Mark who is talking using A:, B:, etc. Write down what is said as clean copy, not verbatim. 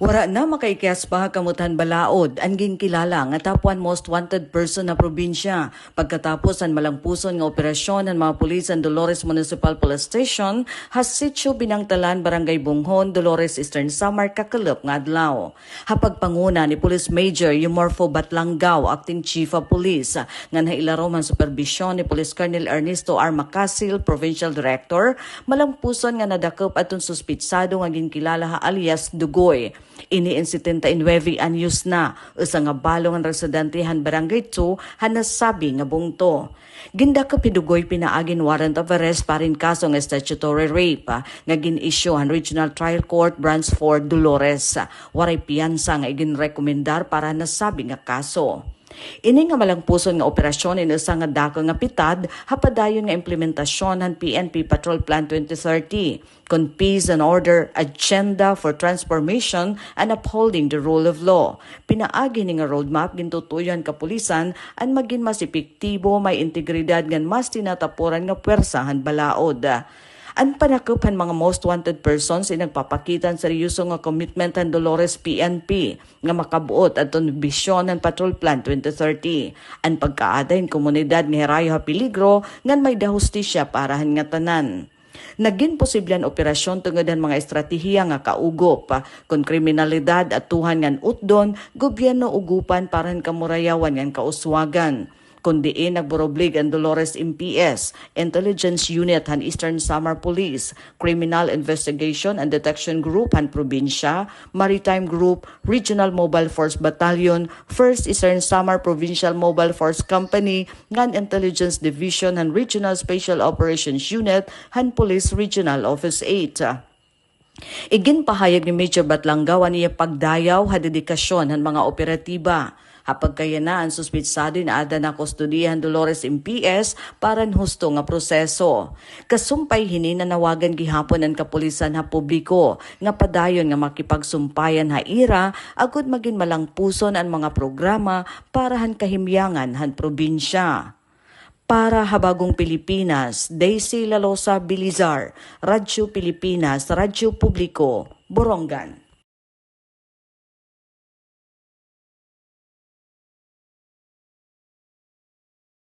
A: Wara na makaikyas pa kamutan balaod, anging kilala nga top 1 most wanted person na probinsya. Pagkatapos ang malangpuson nga operasyon ng mga pulis sa Dolores Municipal Police Station, hasitso binangtalan Barangay Bunghon, Dolores Eastern Samar, Kakalop nga adlaw. Hapagpanguna ni Police Major Yumorfo Batlanggaw, Acting Chief of Police, nga nailaro man supervisyon ni Police Colonel Ernesto R. Macasil, Provincial Director, malangpuson nga nadakop atong suspitsado nga ginkilala alias Dugoy. Ini in 79 anyos na, usa nga balong ang residentehan Barangay 2, hanasabi nga bungto. Gindakop Dugoy pinaagin warrant of arrest parin kaso nga statutory rape, nga gin-issue ang Regional Trial Court Branch 4 Dolores. Waray piyansa nga iginrekomendar para nasabi nga kaso. Ini nga malangpuson nga operasyon in usa nga dako nga pitad hapadayon nga implementasyon ng PNP Patrol Plan 2030 kon Peace and Order Agenda for Transformation and Upholding the Rule of Law. Pinaagi ni nga roadmap gintutuyan kapulisan an maging mas epektibo, may integridad ngan mas tinatapuran nga pwersahan balaod. Ang panakupan mga most wanted persons ay nagpapakitan seryoso nga commitment ng Dolores PNP nga makabuot at bisyon ng Patrol Plan 2030. Ang pagkaaday ng komunidad ng Herayo ha peligro ngan may dahustisya parahan nga tanan. Naging posibleng operasyon tungod ang mga estratehiya nga kaugop, kung kriminalidad at tuhan ngan utdon, gobyerno ugupan parahan kamurayawan ngan kauswagan. Kundi nagboroblig ang Dolores MPS, Intelligence Unit han Eastern Samar Police, Criminal Investigation and Detection Group han Probinsya, Maritime Group, Regional Mobile Force Battalion, 1st Eastern Samar Provincial Mobile Force Company, ngan Intelligence Division han Regional Special Operations Unit han Police Regional Office 8. Igin pahayag ni Major Batlanggaw niya pagdayaw ha dedikasyon han mga operatiba. Hapag kaya na ang suspitsado na ada na kustodiyan Dolores MPS para husto nga proseso. Kasumpay hininawagan gihapon ang kapulisan ha publiko nga padayon nga makipagsumpayan ha ira agud maging malangpuson ang mga programa para han kahimyangan han probinsya. Para Habagong Pilipinas, Daisy Lalosa Bilizar, Radyo Pilipinas, Radyo Publiko, Borongan.